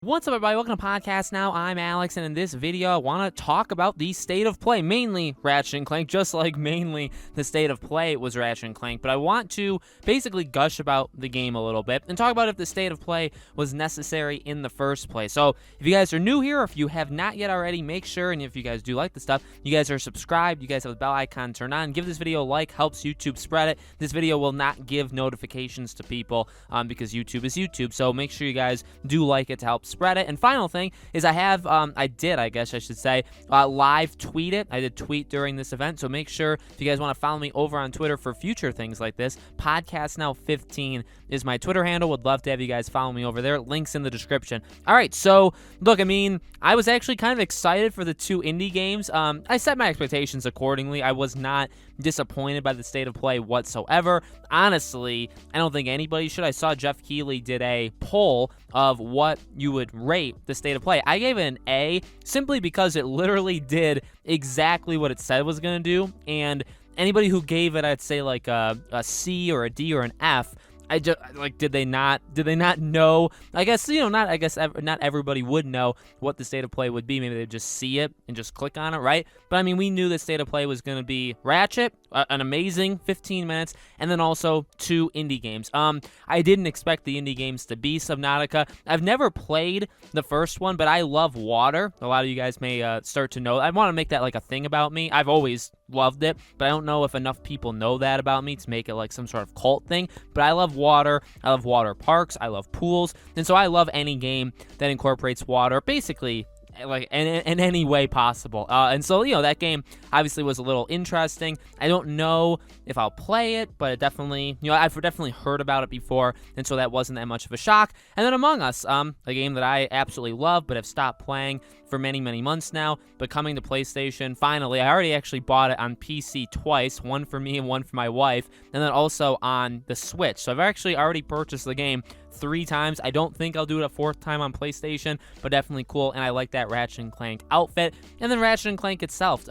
What's up, everybody? Welcome to Podcast Now. I'm Alex, and in this video, I want to talk about the state of play, mainly Ratchet and Clank, just like mainly the state of play was Ratchet and Clank, but I want to basically gush about the game a little bit and talk about if the state of play was necessary in the first place. So, if you guys are new here, or if you have not yet already, make sure, and if you guys do like the stuff, you guys are subscribed, you guys have the bell icon turned on, give this video a like, helps YouTube spread it. This video will not give notifications to people because YouTube is YouTube, so make sure you guys do like it to help spread it. And final thing is I did live tweet it. I did tweet during this event, so make sure if you guys want to follow me over on Twitter for future things like this, Podcast Now 15 is my Twitter handle. Would love to have you guys follow me over there. Links in the description. All right, so look, I mean, I was actually kind of excited for the two indie games. I set my expectations accordingly. I was not disappointed by the state of play whatsoever. Honestly, I don't think anybody should. I saw Jeff Keighley did a poll of what you would rate the state of play. I gave it an A simply because it literally did exactly what it said it was going to do, and anybody who gave it, I'd say like a C or a D or an F, I just did they not know? I guess not everybody would know what the state of play would be. Maybe they'd just see it and just click on it, right? But I mean, we knew the state of play was going to be Ratchet, an amazing 15 minutes, and then also two indie games. I didn't expect the indie games to be Subnautica. I've never played the first one, but I love water. A lot of you guys may start to know. I want to make that like a thing about me. I've always loved it, but I don't know if enough people know that about me to make it like some sort of cult thing. But I love water. I love water parks. I love pools, and so I love any game that incorporates water, basically like in any way possible. And so, you know, that game obviously was a little interesting. I don't know if I'll play it, but it definitely, you know, I've definitely heard about it before, and so that wasn't that much of a shock. And then Among Us, a game that I absolutely love, but have stopped playing for many, many months now, but coming to PlayStation, finally. I already actually bought it on PC twice, one for me and one for my wife, and then also on the Switch. So I've actually already purchased the game 3 times. I don't think I'll do it a 4th time on PlayStation, but definitely cool, and I like that Ratchet and Clank outfit. And then Ratchet and Clank itself.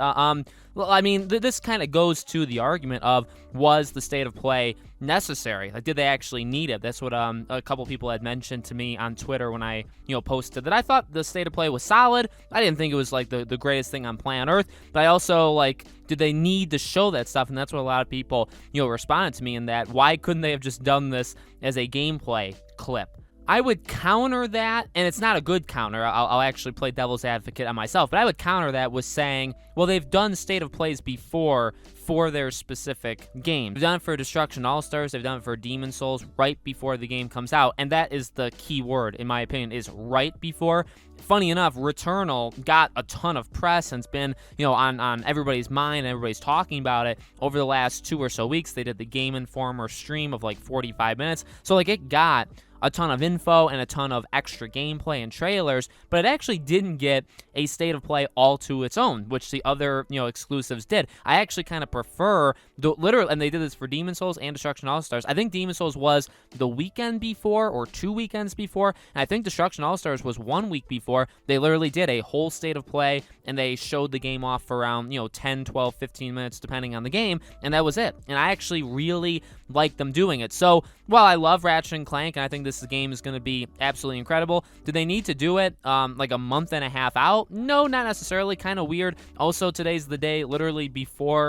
Well, I mean, this kind of goes to the argument of, was the state of play necessary? Like, did they actually need it? That's what a couple people had mentioned to me on Twitter when I, posted that I thought the state of play was solid. I didn't think it was like the greatest thing on planet Earth, but I also did they need to show that stuff? And that's what a lot of people, responded to me in that. Why couldn't they have just done this as a gameplay clip? I would counter that, and it's not a good counter. I'll actually play devil's advocate on myself, but I would counter that with saying, well, they've done state of plays before for their specific games. They've done it for Destruction All-Stars, they've done it for Demon's Souls right before the game comes out, and that is the key word, in my opinion, is right before. Funny enough, Returnal got a ton of press and it's been, on everybody's mind, and everybody's talking about it over the last 2 or so weeks. They did the Game Informer stream of 45 minutes, so it got a ton of info and a ton of extra gameplay and trailers, but it actually didn't get a state of play all to its own, which the other, exclusives did. I actually kind of prefer and they did this for Demon's Souls and Destruction All-Stars. I think Demon's Souls was the weekend before or 2 weekends before, and I think Destruction All-Stars was 1 week before. They literally did a whole state of play, and they showed the game off for around, 10, 12, 15 minutes, depending on the game, and that was it. And I actually really like them doing it. So, while I love Ratchet and Clank, and I think this game is going to be absolutely incredible, do they need to do it like a month and a half out? No, not necessarily. Kind of weird. Also, today's the day, literally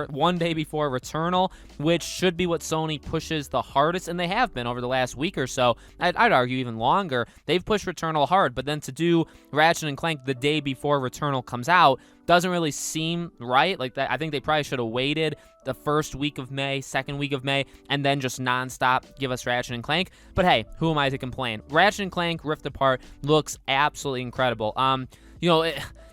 one day before Returnal, which should be what Sony pushes the hardest, and they have been over the last week or so. I'd argue even longer. They've pushed Returnal hard, but then to do Ratchet and Clank the day before Returnal comes out doesn't really seem right. I think they probably should have waited the first week of May, second week of May, and then just nonstop give us Ratchet and Clank. But hey, who am I to complain? Ratchet and Clank Rift Apart looks absolutely incredible.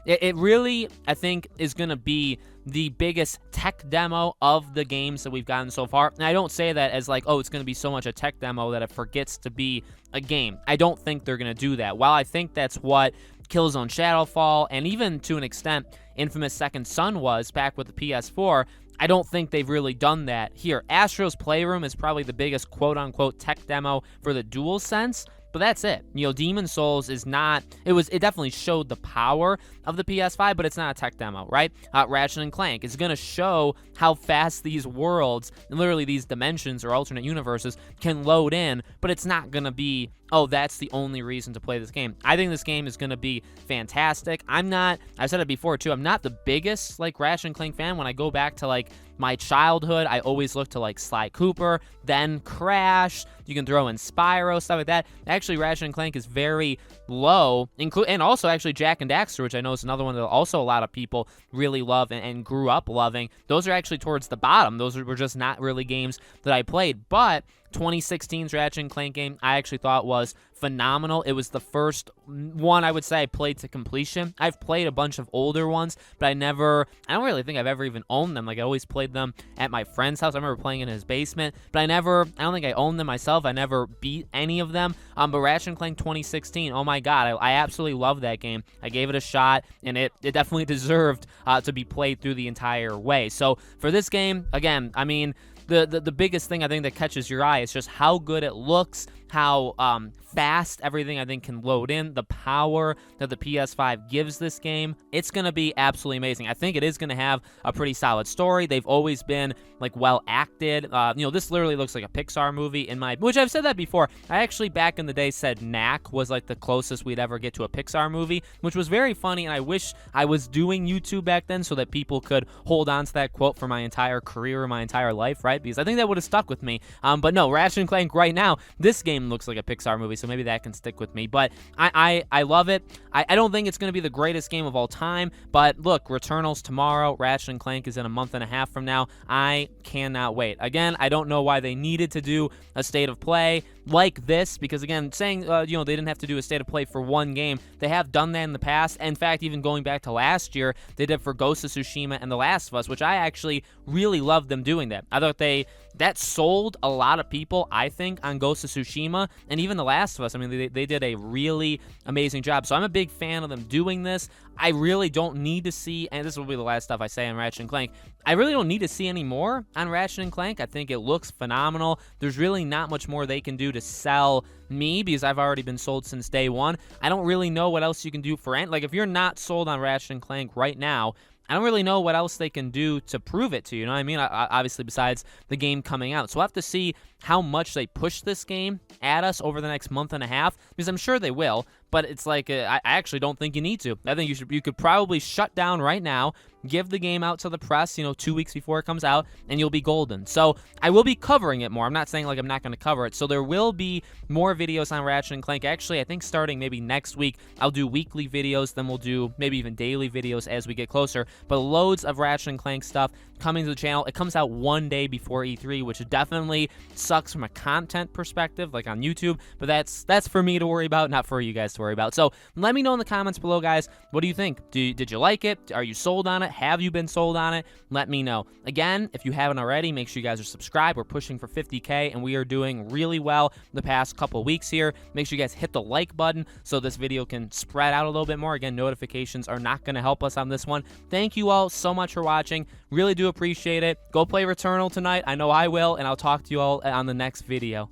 It really, I think, is going to be the biggest tech demo of the games that we've gotten so far. And I don't say that as it's going to be so much a tech demo that it forgets to be a game. I don't think they're going to do that. While I think that's what Killzone Shadowfall, and even to an extent Infamous Second Son was back with the PS4, I don't think they've really done that here. Astro's Playroom is probably the biggest quote-unquote tech demo for the DualSense, but that's it. Demon's Souls is not, it definitely showed the power of the PS5, but it's not a tech demo, right? Ratchet and Clank is going to show how fast these worlds, and literally these dimensions or alternate universes, can load in, but it's not going to be oh, that's the only reason to play this game. I think this game is going to be fantastic. I've said it before too, I'm not the biggest like Ratchet and Clank fan. When I go back to like my childhood, I always look to like Sly Cooper, then Crash. You can throw in Spyro, stuff like that. Actually, Ratchet and Clank is very low, and also actually Jak and Daxter, which I know is another one that also a lot of people really love and grew up loving. Those are actually towards the bottom. Those were just not really games that I played, but 2016's Ratchet and Clank game I actually thought was phenomenal. It was the first one I would say I played to completion. I've played a bunch of older ones, but I don't really think I've ever even owned them. Like, I always played them at my friend's house. I remember playing in his basement, but I don't think I owned them myself. I never beat any of them. But Ratchet and Clank 2016, oh my god, I absolutely love that game. I gave it a shot, and it definitely deserved to be played through the entire way. So for this game, again, I mean, the biggest thing I think that catches your eye is just how good it looks, how fast everything I think can load in, the power that the PS5 gives this game. It's going to be absolutely amazing. I think it is going to have a pretty solid story. They've always been like well acted. This literally looks like a Pixar movie which I've said that before. I actually back in the day said Knack was like the closest we'd ever get to a Pixar movie, which was very funny, and I wish I was doing YouTube back then so that people could hold on to that quote for my entire career or my entire life, right? Because I think that would have stuck with me. But no, Ratchet and Clank right now, this game looks like a Pixar movie, so maybe that can stick with me. But I love it. I don't think it's going to be the greatest game of all time, but look, Returnal's tomorrow. Ratchet and Clank is in a month and a half from now. I cannot wait. Again, I don't know why they needed to do a state of play like this, because again, saying they didn't have to do a state of play for one game. They have done that in the past. In fact, even going back to last year, they did for Ghost of Tsushima and The Last of Us, which I actually really loved them doing that. I thought that sold a lot of people, I think, on Ghost of Tsushima, and even The Last of Us. I mean, they did a really amazing job. So I'm a big fan of them doing this. I really don't need to see, and this will be the last stuff I say on Ratchet and Clank, I really don't need to see any more on Ratchet and Clank. I think it looks phenomenal. There's really not much more they can do to sell me, because I've already been sold since day one. I don't really know what else you can do for like, if you're not sold on Ratchet and Clank right now, I don't really know what else they can do to prove it to you. You know what I mean? Obviously, besides the game coming out. So we'll have to see how much they push this game at us over the next month and a half, because I'm sure they will. But it's like, I actually don't think you need to. I think you could probably shut down right now, give the game out to the press, 2 weeks before it comes out, and you'll be golden. So I will be covering it more. I'm not saying like I'm not going to cover it. So there will be more videos on Ratchet and Clank. Actually, I think starting maybe next week, I'll do weekly videos. Then we'll do maybe even daily videos as we get closer. But loads of Ratchet and Clank stuff coming to the channel. It comes out one day before E3, which definitely sucks from a content perspective, like on YouTube. But that's for me to worry about, not for you guys to worry about. So let me know in the comments below, guys. What do you think? Did you like it? Are you sold on it? Have you been sold on it? Let me know. Again, if you haven't already, make sure you guys are subscribed. We're pushing for 50K, and we are doing really well the past couple weeks here. Make sure you guys hit the like button so this video can spread out a little bit more. Again, notifications are not going to help us on this one. Thank you all so much for watching. Really do appreciate it. Go play Returnal tonight. I know I will, and I'll talk to you all on the next video.